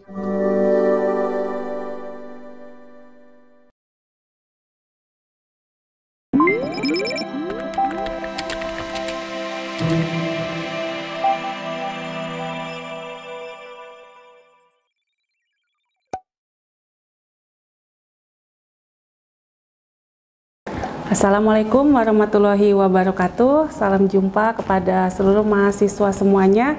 Assalamualaikum warahmatullahi wabarakatuh. Salam jumpa kepada seluruh mahasiswa semuanya.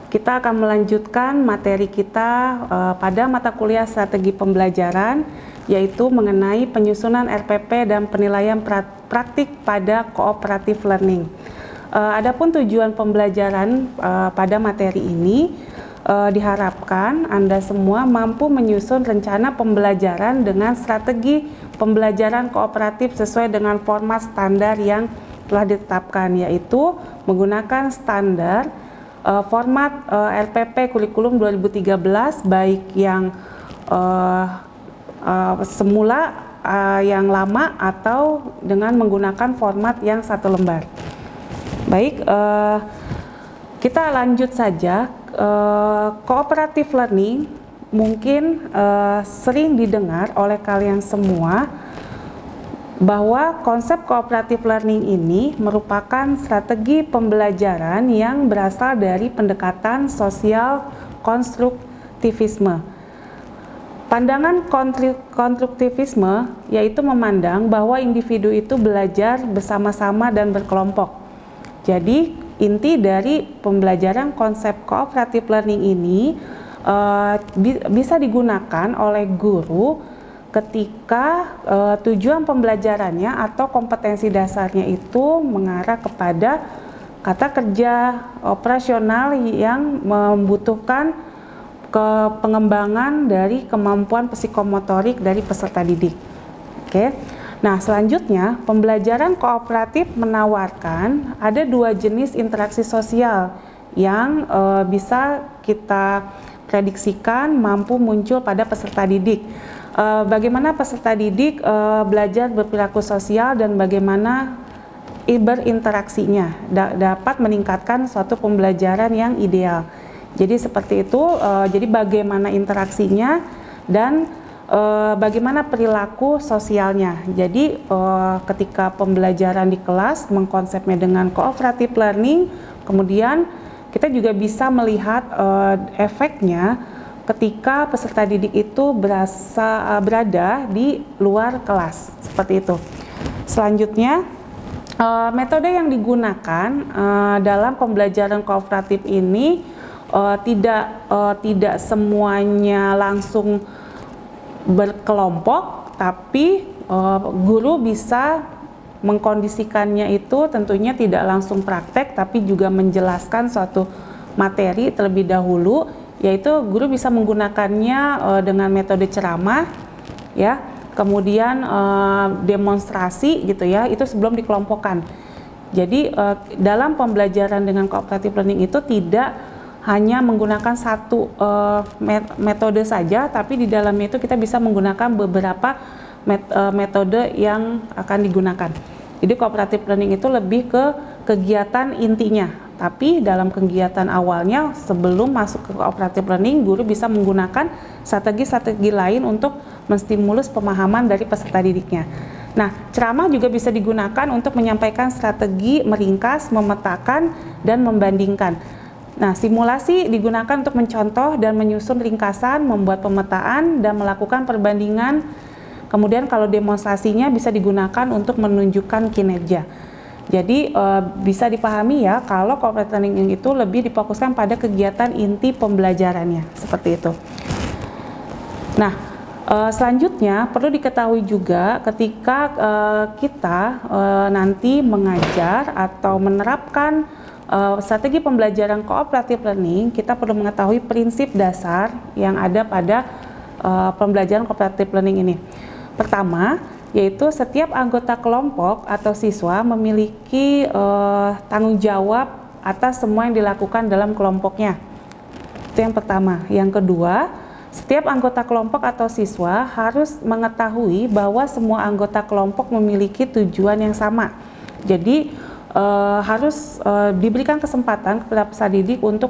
Kita akan melanjutkan materi kita pada mata kuliah strategi pembelajaran, yaitu mengenai penyusunan RPP dan penilaian praktik pada cooperative learning. Adapun tujuan pembelajaran pada materi ini, diharapkan Anda semua mampu menyusun rencana pembelajaran dengan strategi pembelajaran kooperatif sesuai dengan format standar yang telah ditetapkan, yaitu menggunakan standar format RPP kurikulum 2013, baik yang semula, yang lama, atau dengan menggunakan format yang satu lembar. Baik, kita lanjut saja. Cooperative learning mungkin sering didengar oleh kalian semua bahwa konsep cooperative learning ini merupakan strategi pembelajaran yang berasal dari pendekatan sosial konstruktivisme. Pandangan konstruktivisme yaitu memandang bahwa individu itu belajar bersama-sama dan berkelompok. Jadi inti dari pembelajaran konsep cooperative learning ini bisa digunakan oleh guru ketika tujuan pembelajarannya atau kompetensi dasarnya itu mengarah kepada kata kerja operasional yang membutuhkan pengembangan dari kemampuan psikomotorik dari peserta didik. Oke. Nah, selanjutnya pembelajaran kooperatif menawarkan ada dua jenis interaksi sosial yang bisa kita prediksikan mampu muncul pada peserta didik. Bagaimana peserta didik belajar berperilaku sosial dan bagaimana berinteraksinya dapat meningkatkan suatu pembelajaran yang ideal. Jadi seperti itu, jadi bagaimana interaksinya dan bagaimana perilaku sosialnya. Jadi ketika pembelajaran di kelas mengkonsepnya dengan cooperative learning, kemudian kita juga bisa melihat efeknya ketika peserta didik itu berada di luar kelas, seperti itu. Selanjutnya, metode yang digunakan dalam pembelajaran kooperatif ini tidak semuanya langsung berkelompok, tapi guru bisa mengkondisikannya itu tentunya tidak langsung praktek, tapi juga menjelaskan suatu materi terlebih dahulu, yaitu guru bisa menggunakannya dengan metode ceramah, ya, kemudian demonstrasi gitu ya, itu sebelum dikelompokkan. Jadi dalam pembelajaran dengan cooperative learning itu tidak hanya menggunakan satu metode saja, tapi di dalamnya itu kita bisa menggunakan beberapa metode yang akan digunakan. Jadi cooperative learning itu lebih ke kegiatan intinya, tapi dalam kegiatan awalnya sebelum masuk ke cooperative learning, guru bisa menggunakan strategi-strategi lain untuk menstimulus pemahaman dari peserta didiknya. Nah, ceramah juga bisa digunakan untuk menyampaikan strategi, meringkas, memetakan, dan membandingkan. Nah, simulasi digunakan untuk mencontoh dan menyusun ringkasan, membuat pemetaan, dan melakukan perbandingan. Kemudian kalau demonstrasinya bisa digunakan untuk menunjukkan kinerja. Jadi bisa dipahami ya kalau cooperative learning itu lebih difokuskan pada kegiatan inti pembelajarannya, seperti itu. Nah, selanjutnya perlu diketahui juga ketika kita nanti mengajar atau menerapkan strategi pembelajaran cooperative learning, kita perlu mengetahui prinsip dasar yang ada pada pembelajaran cooperative learning ini. Pertama, yaitu setiap anggota kelompok atau siswa memiliki tanggung jawab atas semua yang dilakukan dalam kelompoknya. Itu yang pertama. Yang kedua, setiap anggota kelompok atau siswa harus mengetahui bahwa semua anggota kelompok memiliki tujuan yang sama. Jadi harus diberikan kesempatan kepada peserta didik untuk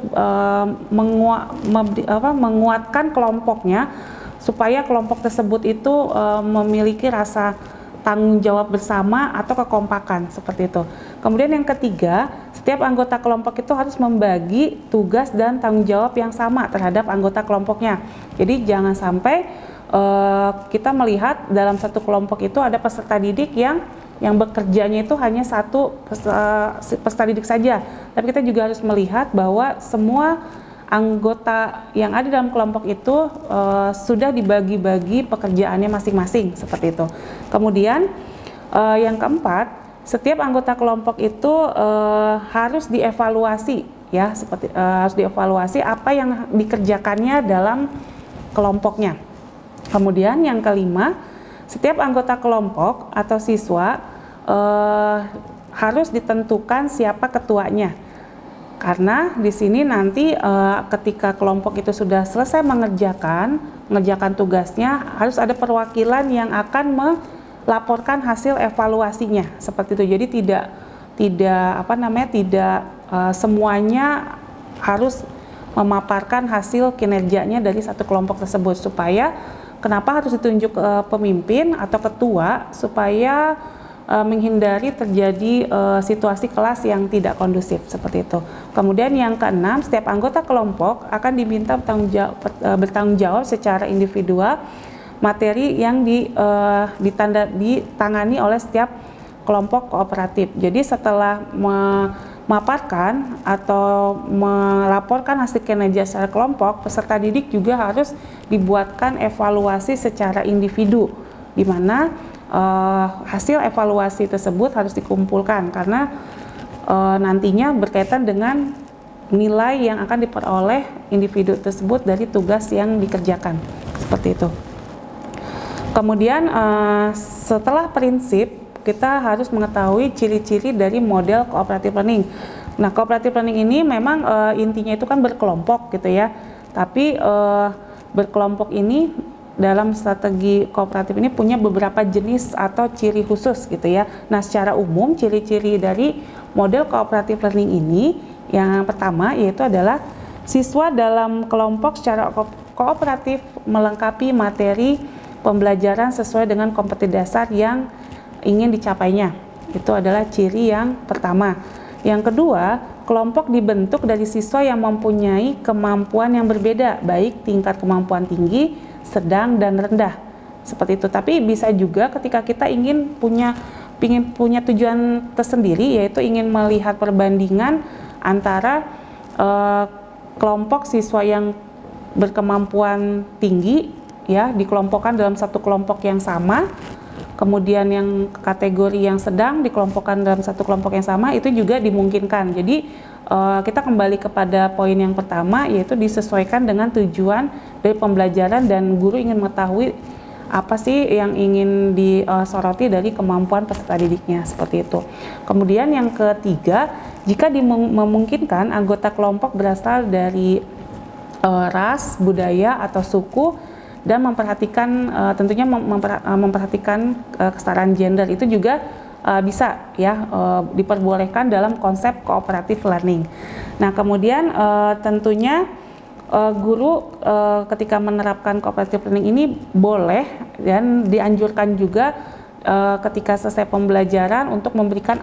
menguatkan kelompoknya supaya kelompok tersebut itu memiliki rasa tanggung jawab bersama atau kekompakan seperti itu. Kemudian yang ketiga, setiap anggota kelompok itu harus membagi tugas dan tanggung jawab yang sama terhadap anggota kelompoknya. Jadi jangan sampai kita melihat dalam satu kelompok itu ada peserta didik yang bekerjanya itu hanya satu peserta didik saja. Tapi kita juga harus melihat bahwa semua anggota yang ada dalam kelompok itu sudah dibagi-bagi pekerjaannya masing-masing seperti itu. Kemudian yang keempat, setiap anggota kelompok itu harus dievaluasi ya, seperti harus dievaluasi apa yang dikerjakannya dalam kelompoknya. Kemudian yang kelima, setiap anggota kelompok atau siswa harus ditentukan siapa ketuanya. Karena di sini nanti ketika kelompok itu sudah selesai mengerjakan tugasnya, harus ada perwakilan yang akan melaporkan hasil evaluasinya seperti itu. Jadi tidak semuanya harus memaparkan hasil kinerjanya dari satu kelompok tersebut. Supaya kenapa harus ditunjuk pemimpin atau ketua, supaya menghindari terjadi situasi kelas yang tidak kondusif seperti itu. Kemudian yang keenam, setiap anggota kelompok akan diminta bertanggung jawab secara individual materi yang ditangani oleh setiap kelompok kooperatif. Jadi setelah memaparkan atau melaporkan hasil kinerja secara kelompok, peserta didik juga harus dibuatkan evaluasi secara individu, di mana hasil evaluasi tersebut harus dikumpulkan karena nantinya berkaitan dengan nilai yang akan diperoleh individu tersebut dari tugas yang dikerjakan seperti itu. Kemudian setelah prinsip, kita harus mengetahui ciri-ciri dari model cooperative learning. Nah, cooperative learning ini memang intinya itu kan berkelompok gitu ya, tapi berkelompok ini dalam strategi kooperatif ini punya beberapa jenis atau ciri khusus gitu ya. Nah, secara umum ciri-ciri dari model cooperative learning ini yang pertama yaitu adalah siswa dalam kelompok secara kooperatif melengkapi materi pembelajaran sesuai dengan kompetensi dasar yang ingin dicapainya. Itu adalah ciri yang pertama. Yang kedua, kelompok dibentuk dari siswa yang mempunyai kemampuan yang berbeda, baik tingkat kemampuan tinggi, sedang dan rendah seperti itu. Tapi bisa juga ketika kita ingin punya tujuan tersendiri, yaitu ingin melihat perbandingan antara kelompok siswa yang berkemampuan tinggi ya dikelompokkan dalam satu kelompok yang sama, kemudian yang kategori yang sedang dikelompokkan dalam satu kelompok yang sama, itu juga dimungkinkan. Jadi kita kembali kepada poin yang pertama, yaitu disesuaikan dengan tujuan dari pembelajaran dan guru ingin mengetahui apa sih yang ingin disoroti dari kemampuan peserta didiknya, seperti itu. Kemudian yang ketiga, jika memungkinkan anggota kelompok berasal dari ras, budaya atau suku, dan memperhatikan tentunya memperhatikan kesetaraan gender, itu juga bisa ya diperbolehkan dalam konsep cooperative learning. Nah, kemudian tentunya guru ketika menerapkan cooperative learning ini boleh dan dianjurkan juga ketika selesai pembelajaran untuk memberikan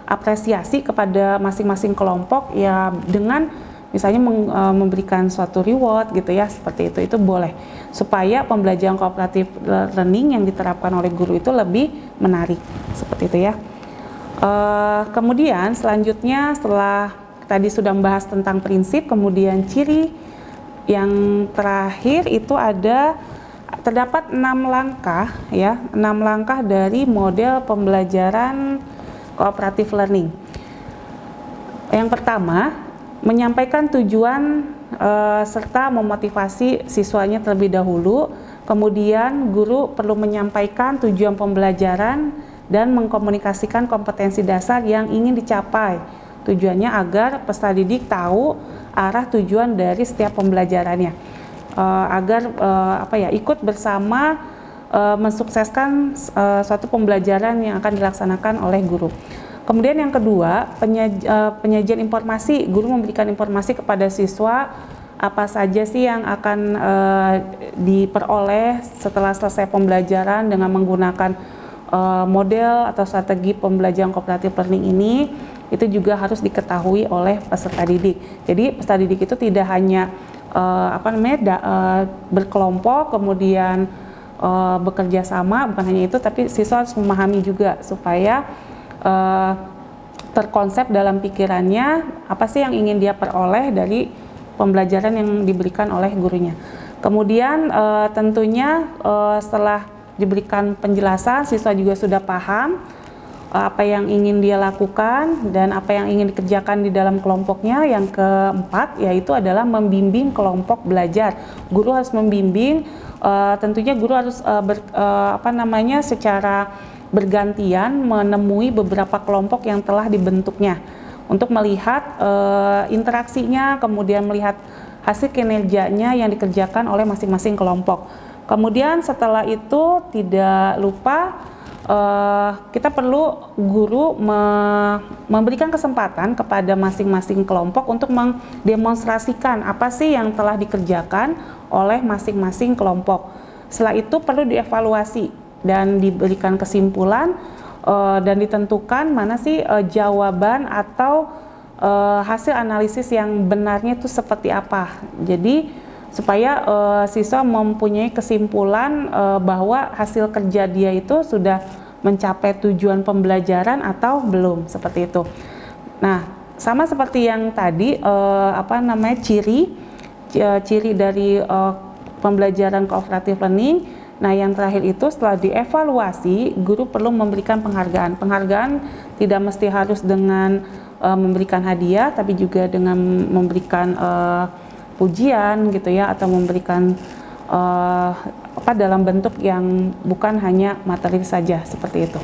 apresiasi kepada masing-masing kelompok ya, dengan misalnya memberikan suatu reward gitu ya, seperti itu boleh, supaya pembelajaran cooperative learning yang diterapkan oleh guru itu lebih menarik, seperti itu ya. Kemudian selanjutnya setelah tadi sudah membahas tentang prinsip, kemudian ciri yang terakhir itu terdapat 6 langkah ya, 6 langkah dari model pembelajaran cooperative learning. Yang pertama, menyampaikan tujuan serta memotivasi siswanya terlebih dahulu. Kemudian guru perlu menyampaikan tujuan pembelajaran dan mengkomunikasikan kompetensi dasar yang ingin dicapai. Tujuannya agar peserta didik tahu arah tujuan dari setiap pembelajarannya, agar ikut bersama mensukseskan suatu pembelajaran yang akan dilaksanakan oleh guru. Kemudian yang kedua, penyajian informasi. Guru memberikan informasi kepada siswa apa saja sih yang akan diperoleh setelah selesai pembelajaran dengan menggunakan model atau strategi pembelajaran cooperative learning ini. Itu juga harus diketahui oleh peserta didik. Jadi peserta didik itu tidak hanya berkelompok kemudian bekerja sama, bukan hanya itu, tapi siswa harus memahami juga supaya terkonsep dalam pikirannya apa sih yang ingin dia peroleh dari pembelajaran yang diberikan oleh gurunya. Kemudian tentunya setelah diberikan penjelasan, siswa juga sudah paham apa yang ingin dia lakukan dan apa yang ingin dikerjakan di dalam kelompoknya. Yang keempat yaitu adalah membimbing kelompok belajar. Guru harus membimbing, tentunya guru harus secara bergantian menemui beberapa kelompok yang telah dibentuknya untuk melihat interaksinya, kemudian melihat hasil kinerjanya yang dikerjakan oleh masing-masing kelompok. Kemudian setelah itu tidak lupa kita perlu guru memberikan kesempatan kepada masing-masing kelompok untuk mendemonstrasikan apa sih yang telah dikerjakan oleh masing-masing kelompok. Setelah itu perlu dievaluasi dan diberikan kesimpulan dan ditentukan mana sih jawaban atau hasil analisis yang benarnya itu seperti apa. Jadi supaya siswa mempunyai kesimpulan bahwa hasil kerja dia itu sudah mencapai tujuan pembelajaran atau belum, seperti itu. Nah, sama seperti yang tadi ciri dari pembelajaran cooperative learning. Nah, yang terakhir itu setelah dievaluasi, guru perlu memberikan penghargaan. Penghargaan tidak mesti harus dengan memberikan hadiah, tapi juga dengan memberikan pujian gitu ya, atau memberikan dalam bentuk yang bukan hanya materi saja, seperti itu.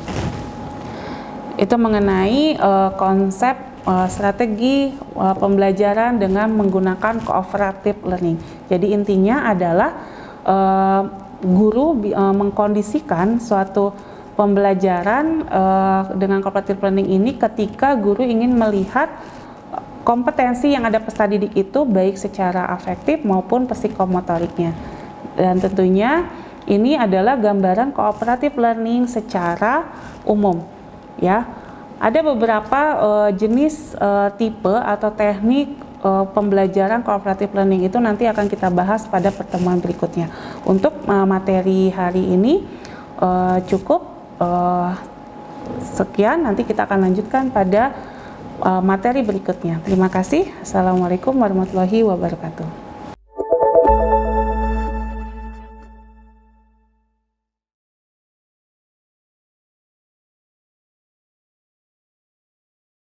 Itu mengenai konsep strategi pembelajaran dengan menggunakan cooperative learning. Jadi intinya adalah guru mengkondisikan suatu pembelajaran dengan cooperative learning ini ketika guru ingin melihat kompetensi yang ada peserta didik itu baik secara afektif maupun psikomotoriknya. Dan tentunya ini adalah gambaran cooperative learning secara umum, ya. Ada beberapa jenis tipe atau teknik pembelajaran cooperative learning itu nanti akan kita bahas pada pertemuan berikutnya. Untuk materi hari ini cukup sekian, nanti kita akan lanjutkan pada materi berikutnya. Terima kasih. Assalamualaikum warahmatullahi wabarakatuh.